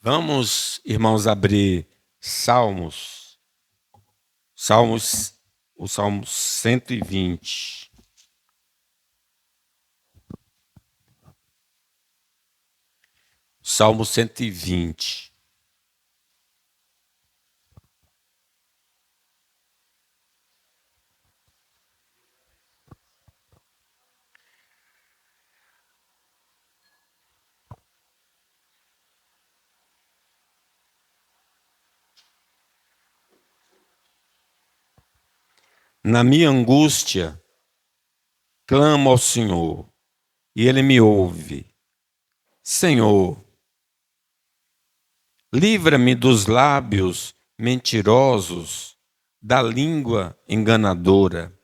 Vamos, irmãos, abrir Salmos. O Salmo 120. Salmo 120. Na minha angústia, clamo ao Senhor, e Ele me ouve. Senhor, livra-me dos lábios mentirosos, da língua enganadora.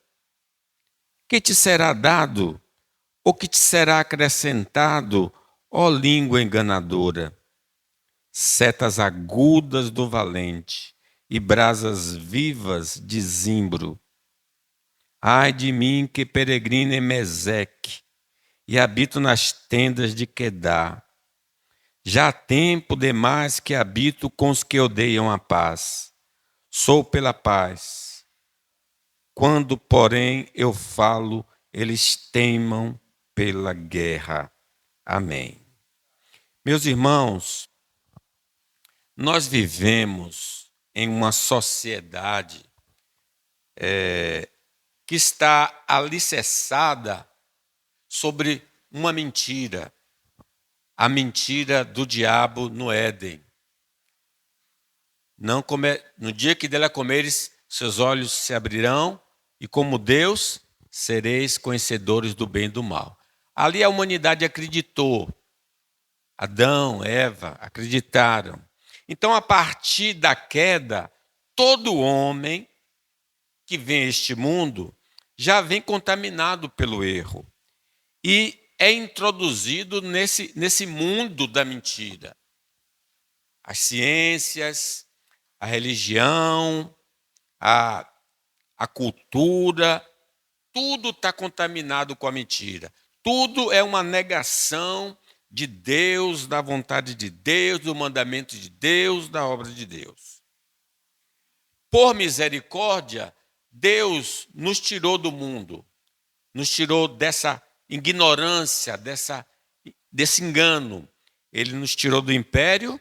Que te será dado, ou que te será acrescentado, ó língua enganadora? Setas agudas do valente e brasas vivas de zimbro. Ai de mim que peregrino em Meseque e habito nas tendas de Quedar. Já há tempo demais que habito com os que odeiam a paz. Sou pela paz. Quando, porém, eu falo, eles teimam pela guerra. Amém. Meus irmãos, nós vivemos em uma sociedade que está alicerçada sobre uma mentira, a mentira do diabo no Éden. Não comer, no dia que dela comeres, seus olhos se abrirão e, como Deus, sereis conhecedores do bem e do mal. Ali a humanidade acreditou. Adão, Eva acreditaram. Então, a partir da queda, todo homem que vem a este mundo já vem contaminado pelo erro e é introduzido nesse mundo da mentira. As ciências, a religião, a cultura, tudo está contaminado com a mentira. Tudo é uma negação de Deus, da vontade de Deus, do mandamento de Deus, da obra de Deus. Por misericórdia, Deus nos tirou do mundo, nos tirou dessa ignorância, desse engano. Ele nos tirou do império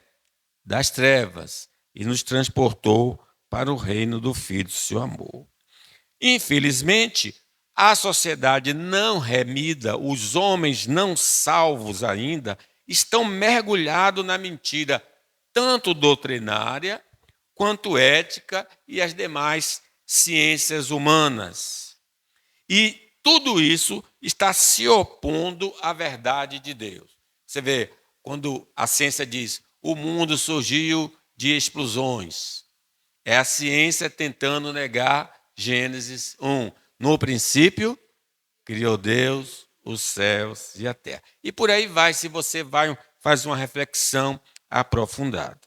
das trevas e nos transportou para o reino do Filho do seu amor. Infelizmente, a sociedade não remida, os homens não salvos ainda, estão mergulhados na mentira, tanto doutrinária quanto ética e as demais ciências humanas. E tudo isso está se opondo à verdade de Deus. Você vê, quando a ciência diz o mundo surgiu de explosões, é a ciência tentando negar Gênesis 1. No princípio, criou Deus os céus e a terra. E por aí vai, se você faz uma reflexão aprofundada.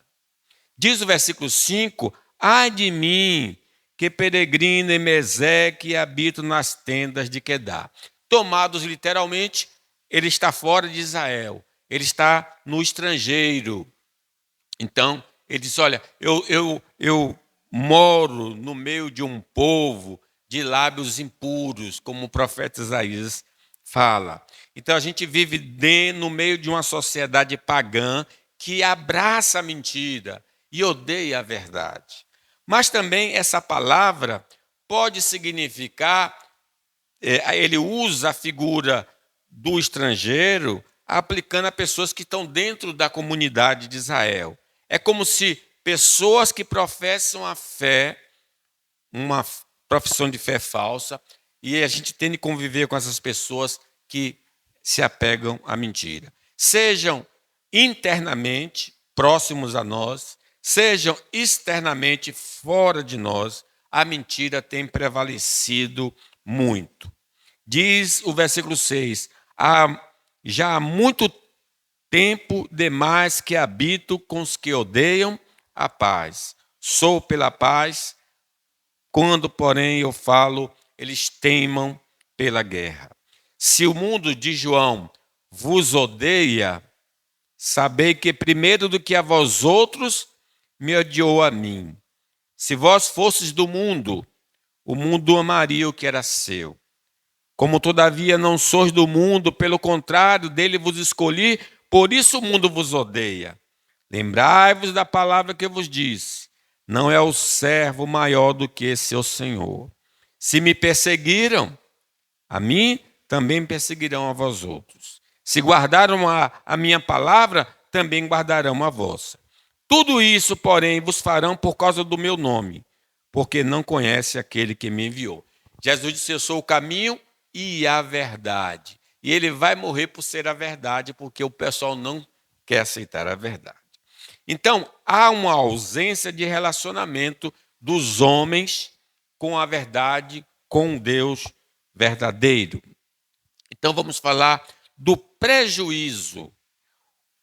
Diz o versículo 5, ai de mim, que peregrino em Meseque e habito nas tendas de Quedar. Tomados literalmente, ele está fora de Israel, ele está no estrangeiro. Então, ele diz, olha, eu moro no meio de um povo de lábios impuros, como o profeta Isaías fala. Então, a gente vive no meio de uma sociedade pagã que abraça a mentira e odeia a verdade. Mas também essa palavra pode significar, ele usa a figura do estrangeiro aplicando a pessoas que estão dentro da comunidade de Israel. É como se pessoas que professam a fé, uma profissão de fé falsa, e a gente tem de conviver com essas pessoas que se apegam à mentira. Sejam internamente próximos a nós, sejam externamente fora de nós, a mentira tem prevalecido muito. Diz o versículo 6, já há muito tempo demais que habito com os que odeiam a paz. Sou pela paz, quando, porém, eu falo, eles teimam pela guerra. Se o mundo de João vos odeia, sabei que primeiro do que a vós outros me odiou a mim. Se vós fosses do mundo, o mundo amaria o que era seu. Como todavia não sois do mundo, pelo contrário, dele vos escolhi, por isso o mundo vos odeia. Lembrai-vos da palavra que eu vos disse: não é o servo maior do que seu senhor. Se me perseguiram, a mim também perseguirão a vós outros. Se guardaram a minha palavra, também guardarão a vossa. Tudo isso, porém, vos farão por causa do meu nome, porque não conhece aquele que me enviou. Jesus disse: eu sou o caminho e a verdade. E ele vai morrer por ser a verdade, porque o pessoal não quer aceitar a verdade. Então, há uma ausência de relacionamento dos homens com a verdade, com Deus verdadeiro. Então, vamos falar do prejuízo.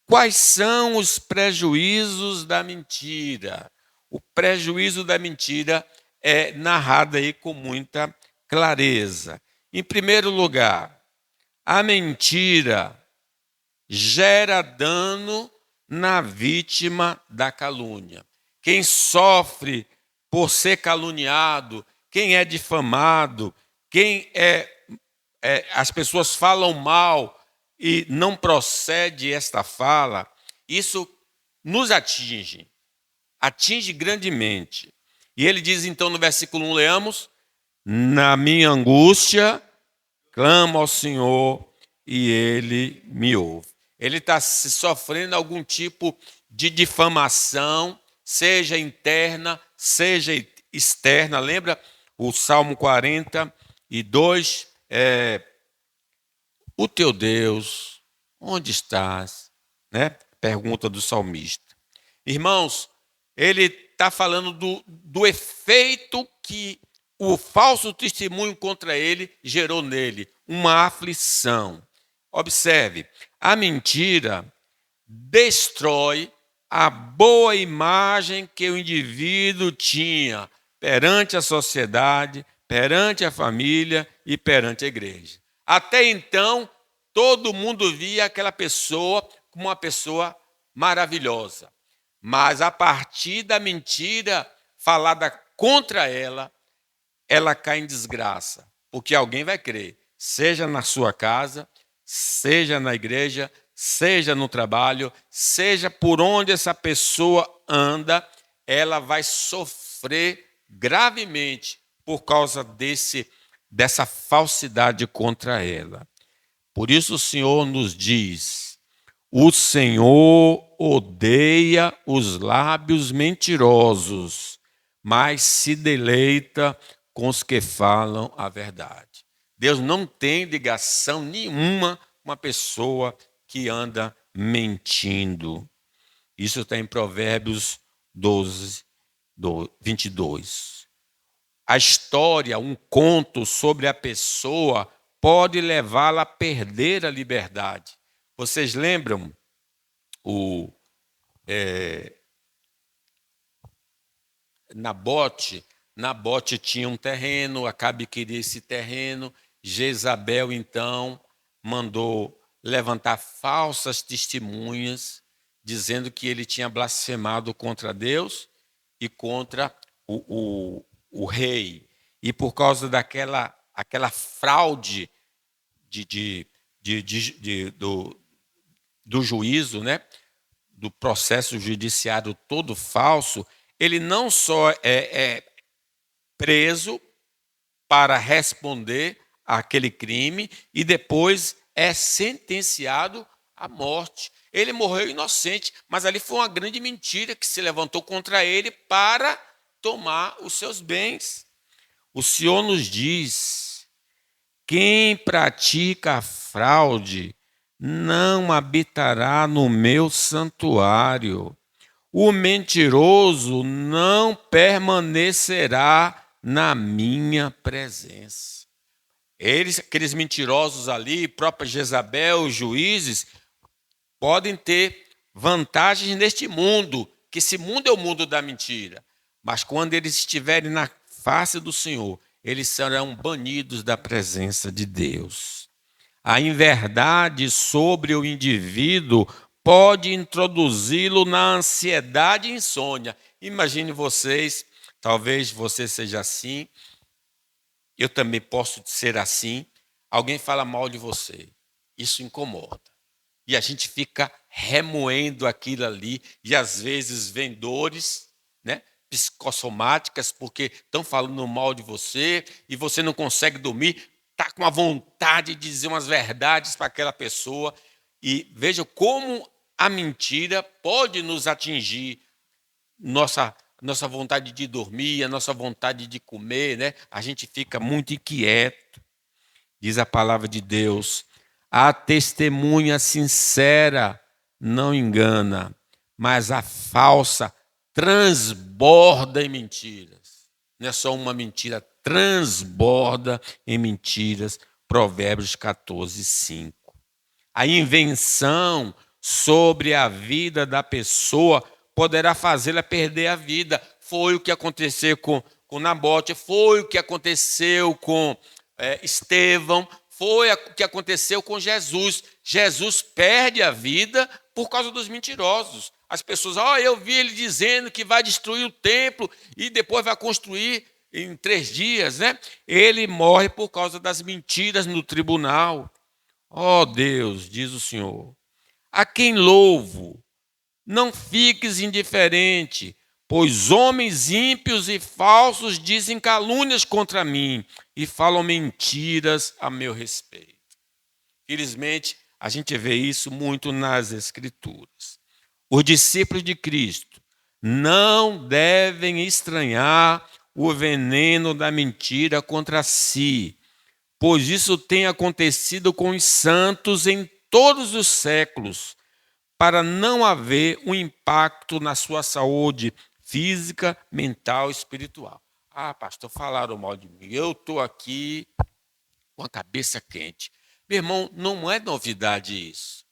Quais são os prejuízos da mentira? O prejuízo da mentira é narrado aí com muita clareza. Em primeiro lugar, a mentira gera dano na vítima da calúnia. Quem sofre por ser caluniado, quem é difamado, as pessoas falam mal e não procede esta fala, isso nos atinge grandemente. E ele diz então no versículo 1, leamos: na minha angústia, clamo ao Senhor e ele me ouve. Ele está sofrendo algum tipo de difamação, seja interna, seja externa. Lembra o Salmo 42, o teu Deus, onde estás? Né? Pergunta do salmista. Irmãos, ele está falando do efeito que o falso testemunho contra ele gerou nele, uma aflição. Observe, a mentira destrói a boa imagem que o indivíduo tinha perante a sociedade, perante a família e perante a igreja. Até então, todo mundo via aquela pessoa como uma pessoa maravilhosa. Mas a partir da mentira falada contra ela, ela cai em desgraça. Porque alguém vai crer, seja na sua casa, seja na igreja, seja no trabalho, seja por onde essa pessoa anda, ela vai sofrer gravemente por causa dessa falsidade contra ela. Por isso o Senhor nos diz: o Senhor odeia os lábios mentirosos, mas se deleita com os que falam a verdade. Deus não tem ligação nenhuma com uma pessoa que anda mentindo. Isso está em Provérbios 12, 22. A história, um conto sobre a pessoa pode levá-la a perder a liberdade. Vocês lembram Nabote? Nabote tinha um terreno, Acabe queria esse terreno. Jezabel, então, mandou levantar falsas testemunhas, dizendo que ele tinha blasfemado contra Deus e contra o rei. E por causa daquela fraude do juízo, né? Do processo judiciário todo falso, ele não só é preso para responder àquele crime e depois é sentenciado à morte. Ele morreu inocente, mas ali foi uma grande mentira que se levantou contra ele para tomar os seus bens. O Senhor nos diz: quem pratica a fraude não habitará no meu santuário. O mentiroso não permanecerá na minha presença. Aqueles mentirosos ali, própria Jezabel, os juízes, podem ter vantagens neste mundo, que esse mundo é o mundo da mentira. Mas quando eles estiverem na face do Senhor, eles serão banidos da presença de Deus. A inverdade sobre o indivíduo pode introduzi-lo na ansiedade e insônia. Imagine vocês, talvez você seja assim, eu também posso ser assim. Alguém fala mal de você, isso incomoda. E a gente fica remoendo aquilo ali, e às vezes vem dores, né, psicossomáticas, porque estão falando mal de você, e você não consegue dormir, está com a vontade de dizer umas verdades para aquela pessoa. E veja como a mentira pode nos atingir, nossa vontade de dormir, a nossa vontade de comer, né? A gente fica muito inquieto. Diz a palavra de Deus: a testemunha sincera não engana, mas a falsa transborda em mentiras. Não é só uma mentira, transborda em mentiras. Provérbios 14, 5. A invenção sobre a vida da pessoa poderá fazê-la perder a vida. Foi o que aconteceu com Nabote, foi o que aconteceu com Estevão, foi o que aconteceu com Jesus. Jesus perde a vida por causa dos mentirosos. As pessoas, eu vi ele dizendo que vai destruir o templo e depois vai construir em 3 dias, né? Ele morre por causa das mentiras no tribunal. Deus, diz o Senhor, a quem louvo, não fiques indiferente, pois homens ímpios e falsos dizem calúnias contra mim e falam mentiras a meu respeito. Felizmente, a gente vê isso muito nas Escrituras. Os discípulos de Cristo não devem estranhar o veneno da mentira contra si, pois isso tem acontecido com os santos em todos os séculos, para não haver um impacto na sua saúde física, mental e espiritual. Pastor, falaram mal de mim. Eu estou aqui com a cabeça quente. Meu irmão, não é novidade isso.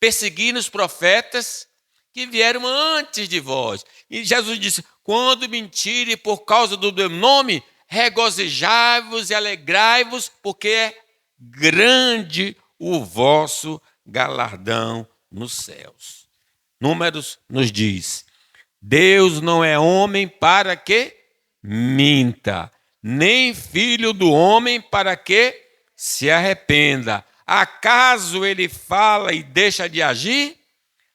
Perseguindo os profetas que vieram antes de vós. E Jesus disse: quando mentirem por causa do meu nome, regozijai-vos e alegrai-vos, porque é grande o vosso galardão nos céus. Números nos diz: Deus não é homem para que minta, nem filho do homem para que se arrependa. Acaso ele fala e deixa de agir?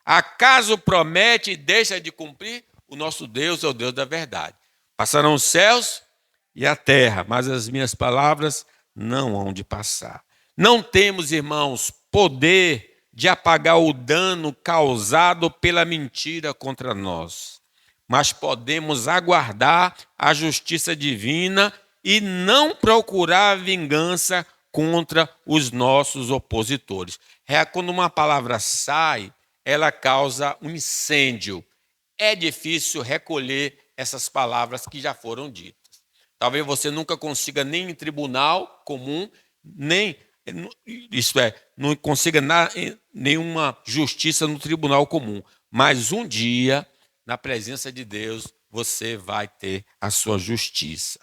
Acaso promete e deixa de cumprir? O nosso Deus é o Deus da verdade. Passarão os céus e a terra, mas as minhas palavras não hão de passar. Não temos, irmãos, poder de apagar o dano causado pela mentira contra nós, mas podemos aguardar a justiça divina e não procurar vingança contra os nossos opositores. Quando uma palavra sai, ela causa um incêndio. É difícil recolher essas palavras que já foram ditas. Talvez você nunca consiga nem em tribunal comum, não consiga nenhuma justiça no tribunal comum. Mas um dia, na presença de Deus, você vai ter a sua justiça.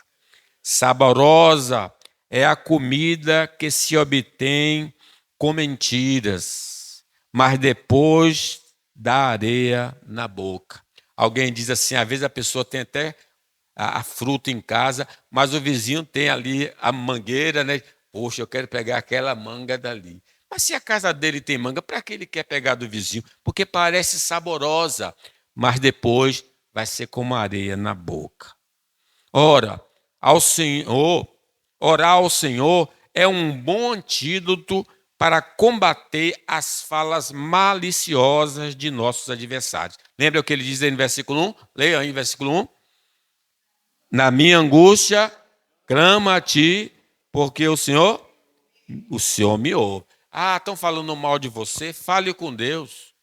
Saborosa é a comida que se obtém com mentiras, mas depois dá areia na boca. Alguém diz assim, às vezes a pessoa tem até a fruta em casa, mas o vizinho tem ali a mangueira, né? Poxa, eu quero pegar aquela manga dali. Mas se a casa dele tem manga, para que ele quer pegar do vizinho? Porque parece saborosa, mas depois vai ser como areia na boca. Orar ao Senhor é um bom antídoto para combater as falas maliciosas de nossos adversários. Lembra o que ele diz aí no versículo 1? Leia aí, versículo 1. Na minha angústia, clamo a ti, porque o Senhor me ouve. Estão falando mal de você? Fale com Deus.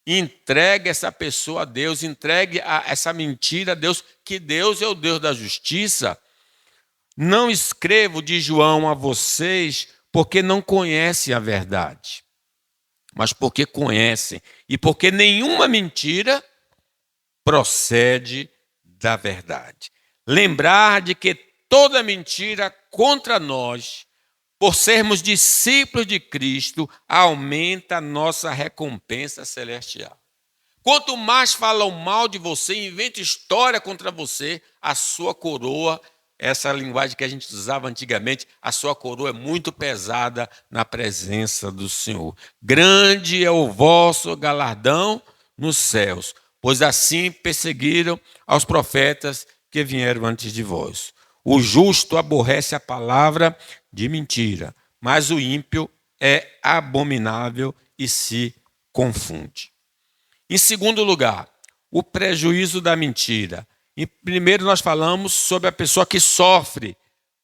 Entregue essa pessoa a Deus, entregue essa mentira a Deus, que Deus é o Deus da justiça. Não escrevo de João a vocês porque não conhecem a verdade, mas porque conhecem e porque nenhuma mentira procede da verdade. Lembrar de que toda mentira contra nós por sermos discípulos de Cristo, aumenta a nossa recompensa celestial. Quanto mais falam mal de você, inventam história contra você, a sua coroa, essa linguagem que a gente usava antigamente, a sua coroa é muito pesada na presença do Senhor. Grande é o vosso galardão nos céus, pois assim perseguiram aos profetas que vieram antes de vós. O justo aborrece a palavra de mentira, mas o ímpio é abominável e se confunde. Em segundo lugar, o prejuízo da mentira. Em primeiro, nós falamos sobre a pessoa que sofre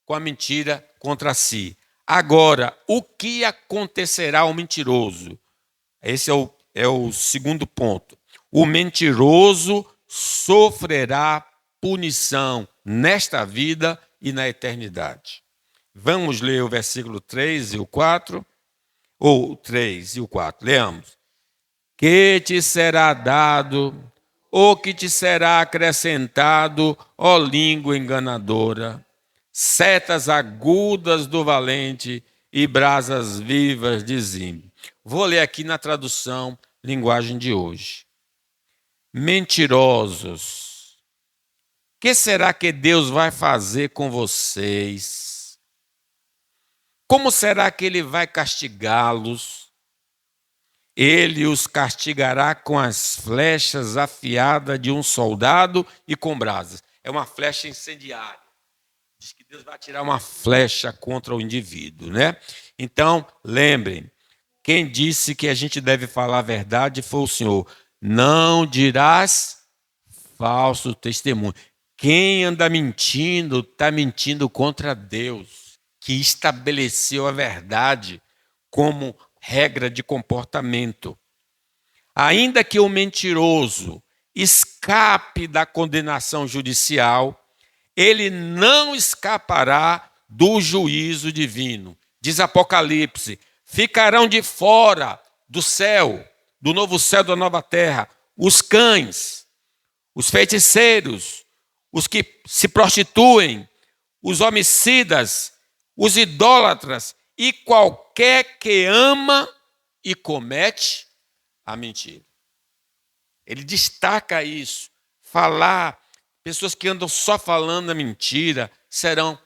com a mentira contra si. Agora, o que acontecerá ao mentiroso? Esse é o segundo ponto. O mentiroso sofrerá punição nesta vida e na eternidade. Vamos ler o versículo 3 e o 4, ou 3 e o 4. Leamos. Que te será dado, ou que te será acrescentado, ó língua enganadora, setas agudas do valente e brasas vivas de Zimri. Vou ler aqui na tradução, linguagem de hoje. Mentirosos, que será que Deus vai fazer com vocês? Como será que Ele vai castigá-los? Ele os castigará com as flechas afiadas de um soldado e com brasas. É uma flecha incendiária. Diz que Deus vai tirar uma flecha contra o indivíduo, né? Então, lembrem, quem disse que a gente deve falar a verdade foi o Senhor. Não dirás falso testemunho. Quem anda mentindo, está mentindo contra Deus, que estabeleceu a verdade como regra de comportamento. Ainda que o mentiroso escape da condenação judicial, ele não escapará do juízo divino. Diz Apocalipse, ficarão de fora do céu, do novo céu, da nova terra, os cães, os feiticeiros, os que se prostituem, os homicidas, os idólatras, e qualquer que ama e comete a mentira. Ele destaca isso. Pessoas que andam só falando a mentira serão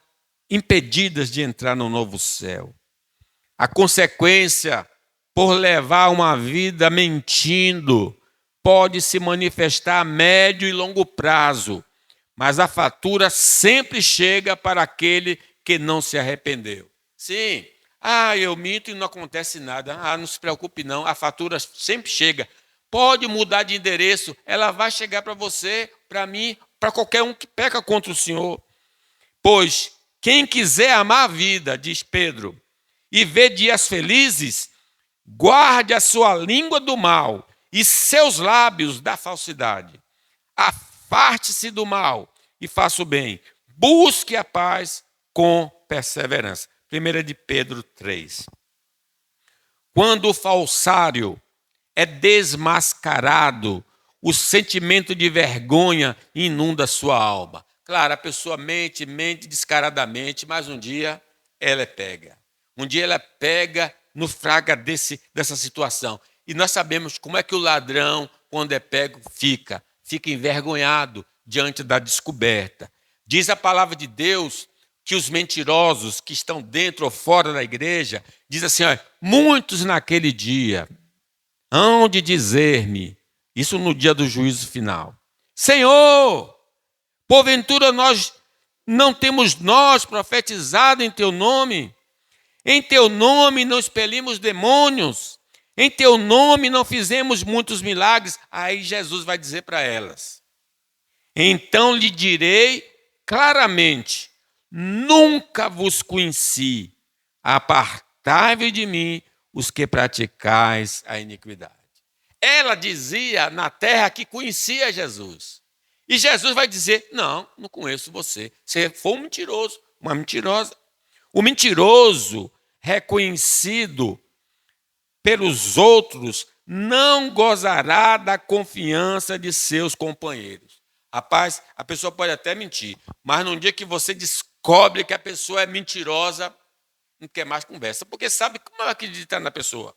impedidas de entrar no novo céu. A consequência por levar uma vida mentindo pode se manifestar a médio e longo prazo, mas a fatura sempre chega para aquele que não se arrependeu. Sim. Eu minto e não acontece nada. Não se preocupe não, a fatura sempre chega. Pode mudar de endereço, ela vai chegar para você, para mim, para qualquer um que peca contra o Senhor. Pois quem quiser amar a vida, diz Pedro, e ver dias felizes, guarde a sua língua do mal e seus lábios da falsidade. Afaste-se do mal e faça o bem. Busque a paz com perseverança. 1 de Pedro 3. Quando o falsário é desmascarado, o sentimento de vergonha inunda sua alma. Claro, a pessoa mente descaradamente, mas um dia ela é pega. Um dia ela pega no fraga dessa situação. E nós sabemos como é que o ladrão, quando é pego, fica envergonhado diante da descoberta. Diz a palavra de Deus que os mentirosos que estão dentro ou fora da igreja, diz assim, muitos naquele dia hão de dizer-me, isso no dia do juízo final, Senhor, porventura não temos nós profetizado em teu nome não expelimos demônios, em teu nome não fizemos muitos milagres. Aí Jesus vai dizer para elas, então lhe direi claramente, nunca vos conheci, apartai-vos de mim, os que praticais a iniquidade. Ela dizia na terra que conhecia Jesus. E Jesus vai dizer, não conheço você. Você foi um mentiroso, uma mentirosa. O mentiroso, reconhecido pelos outros, não gozará da confiança de seus companheiros. Rapaz, a pessoa pode até mentir, mas no dia que você descobre que a pessoa é mentirosa, não quer mais conversa, porque sabe como vai acreditar na pessoa.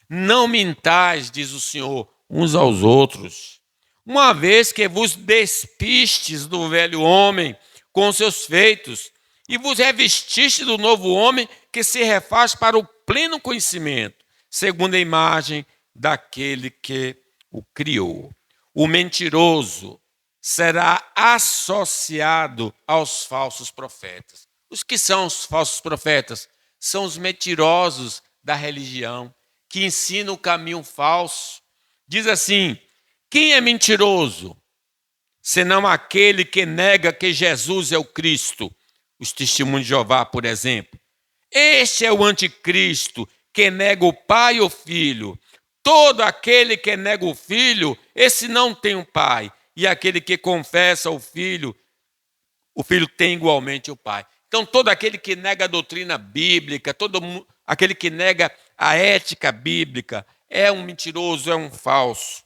Não mintais, diz o Senhor, uns aos outros, uma vez que vos despistes do velho homem com os seus feitos, e vos revestiste do novo homem que se refaz para o pleno conhecimento, segundo a imagem daquele que o criou. O mentiroso será associado aos falsos profetas. Os que são os falsos profetas? São os mentirosos da religião, que ensinam o caminho falso. Diz assim: quem é mentiroso, senão aquele que nega que Jesus é o Cristo? Os testemunhos de Jeová, por exemplo. Este é o anticristo, que nega o Pai e o Filho. Todo aquele que nega o Filho, esse não tem um Pai. E aquele que confessa o Filho tem igualmente o Pai. Então, todo aquele que nega a doutrina bíblica, aquele que nega a ética bíblica, é um mentiroso, é um falso.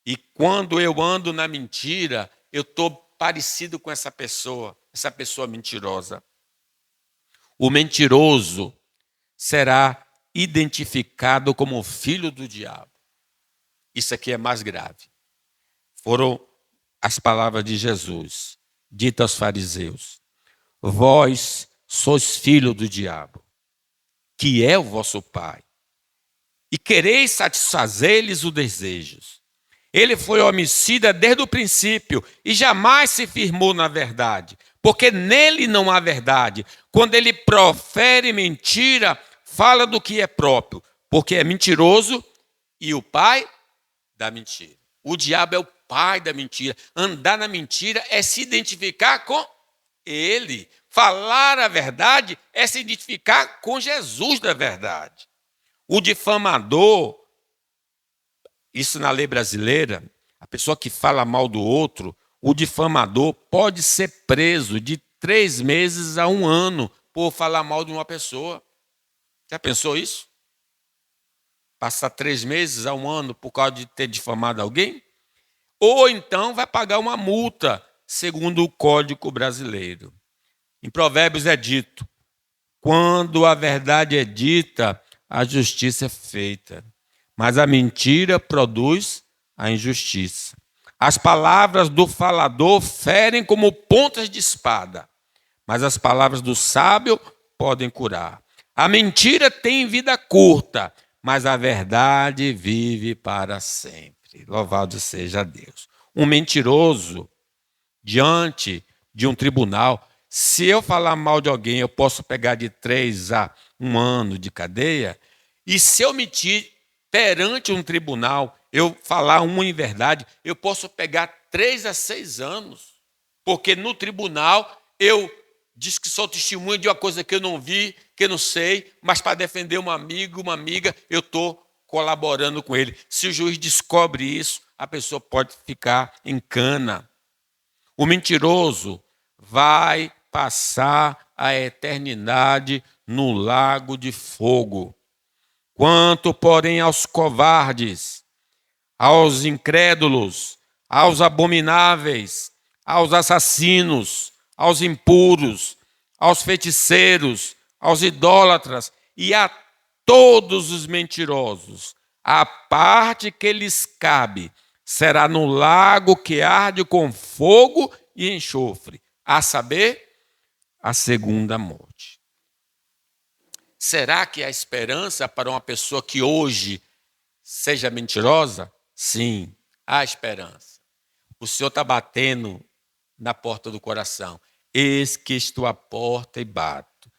E quando eu ando na mentira, eu estou parecido com essa pessoa mentirosa. O mentiroso será identificado como filho do diabo. Isso aqui é mais grave. Foram as palavras de Jesus, ditas aos fariseus: vós sois filho do diabo, que é o vosso pai, e quereis satisfazer-lhes os desejos. Ele foi homicida desde o princípio e jamais se firmou na verdade, porque nele não há verdade. Quando ele profere mentira, fala do que é próprio, porque é mentiroso e o pai da mentira. O diabo é o pai da mentira. Andar na mentira é se identificar com ele. Falar a verdade é se identificar com Jesus da verdade. O difamador, isso na lei brasileira, a pessoa que fala mal do outro, o difamador pode ser preso de 3 meses a 1 ano por falar mal de uma pessoa. Já pensou isso? Passar 3 meses a 1 ano por causa de ter difamado alguém? Ou então vai pagar uma multa, segundo o Código Brasileiro. Em Provérbios é dito: quando a verdade é dita, a justiça é feita, mas a mentira produz a injustiça. As palavras do falador ferem como pontas de espada, mas as palavras do sábio podem curar. A mentira tem vida curta, mas a verdade vive para sempre. Louvado seja Deus. Um mentiroso, diante de um tribunal, se eu falar mal de alguém, eu posso pegar de 3 a 1 ano de cadeia. E se eu mentir perante um tribunal, eu falar uma inverdade, eu posso pegar 3 a 6 anos. Porque no tribunal eu disse que sou testemunha de uma coisa que eu não vi, que eu não sei, mas para defender um amigo, uma amiga, eu estou colaborando com ele. Se o juiz descobre isso, a pessoa pode ficar em cana. O mentiroso vai passar a eternidade no lago de fogo. Quanto, porém, aos covardes, aos incrédulos, aos abomináveis, aos assassinos, aos impuros, aos feiticeiros, aos idólatras e a todos os mentirosos, a parte que lhes cabe será no lago que arde com fogo e enxofre, a saber, a segunda morte. Será que há esperança para uma pessoa que hoje seja mentirosa? Sim, há esperança. O Senhor está batendo na porta do coração. Eis que estou à porta e bato.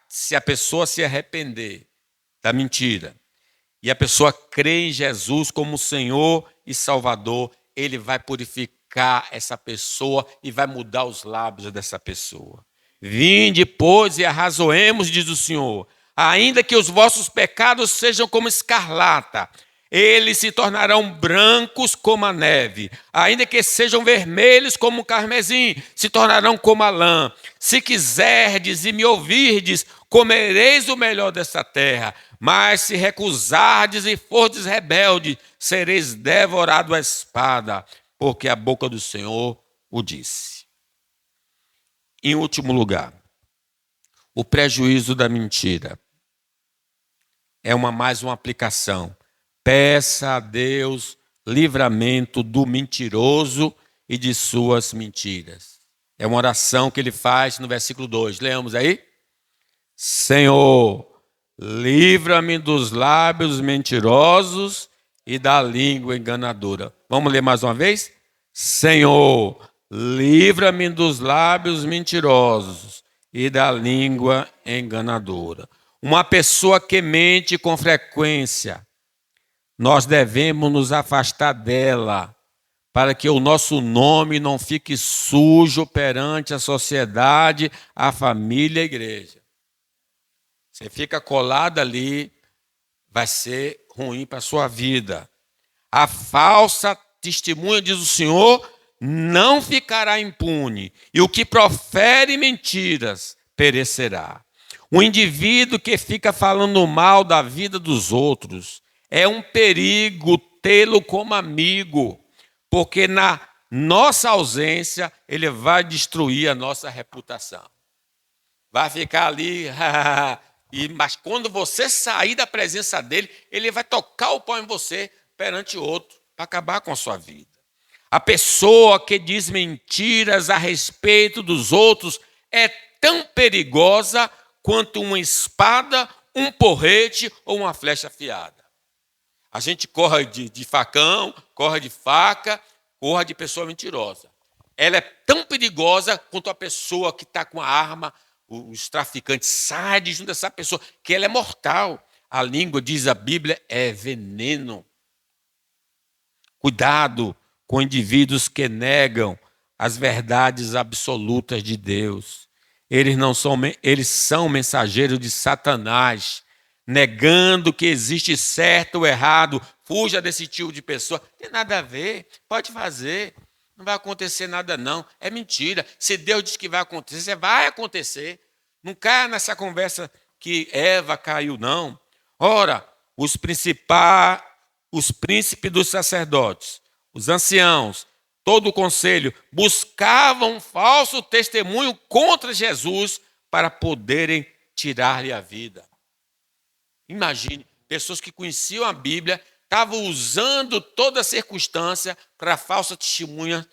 Se a pessoa se arrepender da mentira e a pessoa crê em Jesus como Senhor e Salvador, Ele vai purificar essa pessoa e vai mudar os lábios dessa pessoa. Vinde, pois, e arrazoemos, diz o Senhor, ainda que os vossos pecados sejam como escarlata, eles se tornarão brancos como a neve, ainda que sejam vermelhos como o carmesim, se tornarão como a lã. Se quiserdes e me ouvirdes, comereis o melhor desta terra, mas se recusardes e fordes rebelde, sereis devorados à espada, porque a boca do Senhor o disse. Em último lugar, O prejuízo da mentira. É mais uma aplicação. Peça a Deus livramento do mentiroso e de suas mentiras. É uma oração que ele faz no versículo 2. Leamos aí? Senhor, livra-me dos lábios mentirosos e da língua enganadora. Vamos ler mais uma vez? Senhor, livra-me dos lábios mentirosos e da língua enganadora. Uma pessoa que mente com frequência, nós devemos nos afastar dela, para que o nosso nome não fique sujo perante a sociedade, a família e a igreja. Você fica colado ali, vai ser ruim para a sua vida. A falsa testemunha, diz o Senhor, não ficará impune, e o que profere mentiras perecerá. O indivíduo que fica falando mal da vida dos outros é um perigo tê-lo como amigo, porque na nossa ausência ele vai destruir a nossa reputação. Vai ficar ali, mas quando você sair da presença dele, ele vai tocar o pau em você perante outro, para acabar com a sua vida. A pessoa que diz mentiras a respeito dos outros é tão perigosa quanto uma espada, um porrete ou uma flecha afiada. A gente corre de facão, corre de faca, corre de pessoa mentirosa. Ela é tão perigosa quanto a pessoa que está com a arma, os traficantes saem de junto dessa pessoa, que ela é mortal. A língua, diz a Bíblia, é veneno. Cuidado com indivíduos que negam as verdades absolutas de Deus. Eles são mensageiros de Satanás, negando que existe certo ou errado. Fuja desse tipo de pessoa. Não tem nada a ver, pode fazer. Não vai acontecer nada não, é mentira. Se Deus diz que vai acontecer, vai acontecer. Não caia nessa conversa que Eva caiu, não. Ora, os príncipes dos sacerdotes, os anciãos, todo o conselho, buscavam um falso testemunho contra Jesus para poderem tirar-lhe a vida. Imagine, pessoas que conheciam a Bíblia, estavam usando toda a circunstância para falsa testemunha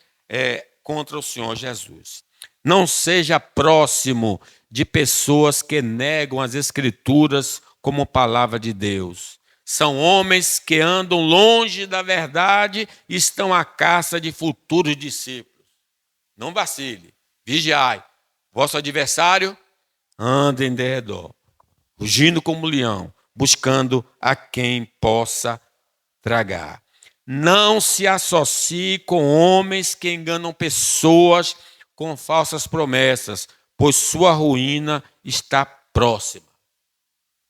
contra o Senhor Jesus. Não seja próximo de pessoas que negam as Escrituras como palavra de Deus. São homens que andam longe da verdade e estão à caça de futuros discípulos. Não vacile, vigiai. Vosso adversário anda em derredor, rugindo como leão, buscando a quem possa tragar. Não se associe com homens que enganam pessoas com falsas promessas, pois sua ruína está próxima.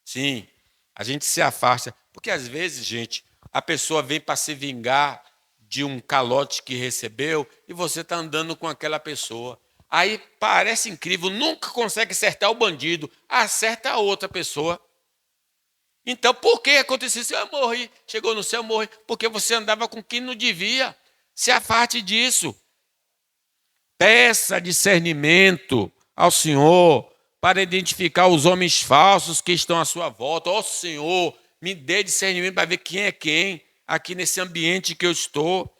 Sim, a gente se afasta, porque às vezes, gente, a pessoa vem para se vingar de um calote que recebeu e você está andando com aquela pessoa. Aí parece incrível, nunca consegue acertar o bandido, acerta a outra pessoa. Então, por que aconteceu isso? Eu morri. Chegou no céu, morri. Porque você andava com quem não devia. Se afaste disso. Peça discernimento ao Senhor para identificar os homens falsos que estão à sua volta. Ó Senhor, me dê discernimento para ver quem é quem aqui nesse ambiente que eu estou.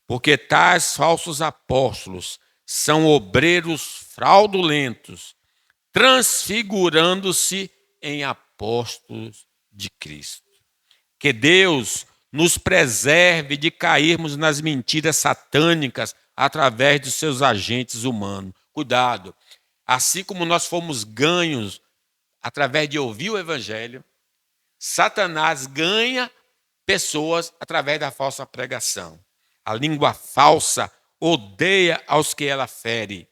Porque tais falsos apóstolos são obreiros fraudulentos, transfigurando-se em apóstolos de Cristo. Que Deus nos preserve de cairmos nas mentiras satânicas através dos seus agentes humanos. Cuidado, assim como nós fomos ganhos através de ouvir o Evangelho, Satanás ganha pessoas através da falsa pregação. A língua falsa odeia aos que ela fere,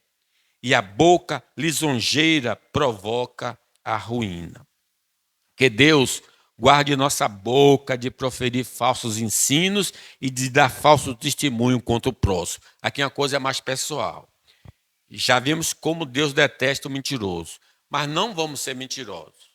e a boca lisonjeira provoca a ruína. Que Deus guarde nossa boca de proferir falsos ensinos e de dar falso testemunho contra o próximo. Aqui uma coisa é mais pessoal. Já vimos como Deus detesta o mentiroso, mas não vamos ser mentirosos.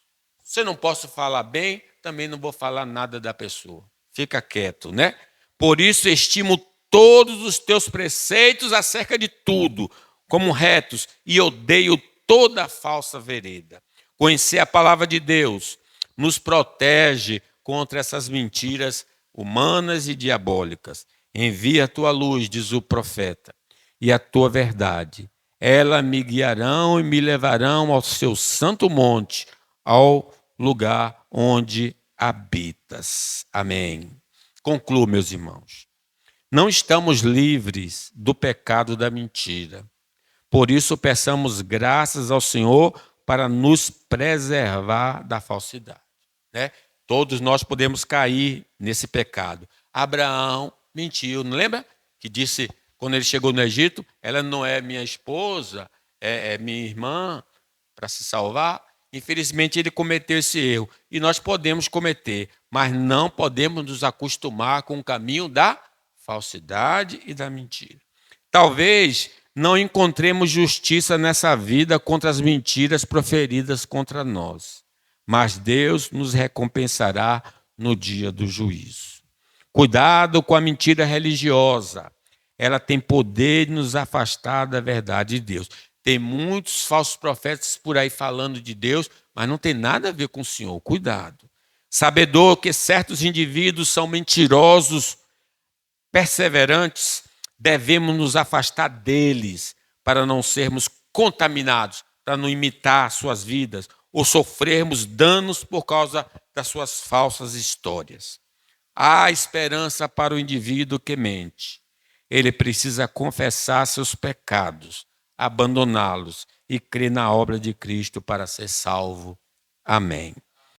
Se eu não posso falar bem, também não vou falar nada da pessoa. Fica quieto, né? Por isso estimo todos os teus preceitos acerca de tudo, como retos, e odeio toda falsa vereda. Conhecer a palavra de Deus nos protege contra essas mentiras humanas e diabólicas. Envia a tua luz, diz o profeta, e a tua verdade. Ela me guiarão e me levarão ao seu santo monte, ao lugar onde habitas. Amém. Concluo, meus irmãos. Não estamos livres do pecado da mentira. Por isso, peçamos graças ao Senhor para nos preservar da falsidade. Né? Todos nós podemos cair nesse pecado. Abraão mentiu, não lembra? Que disse, quando ele chegou no Egito, ela não é minha esposa, é minha irmã, para se salvar. Infelizmente, ele cometeu esse erro. E nós podemos cometer, mas não podemos nos acostumar com o caminho da falsidade e da mentira. Talvez não encontremos justiça nessa vida contra as mentiras proferidas contra nós, mas Deus nos recompensará no dia do juízo. Cuidado com a mentira religiosa. Ela tem poder de nos afastar da verdade de Deus. Tem muitos falsos profetas por aí falando de Deus, mas não tem nada a ver com o Senhor. Cuidado. Sabedor que certos indivíduos são mentirosos, perseverantes, devemos nos afastar deles para não sermos contaminados, para não imitar suas vidas ou sofrermos danos por causa das suas falsas histórias. Há esperança para o indivíduo que mente. Ele precisa confessar seus pecados, abandoná-los e crer na obra de Cristo para ser salvo. Amém.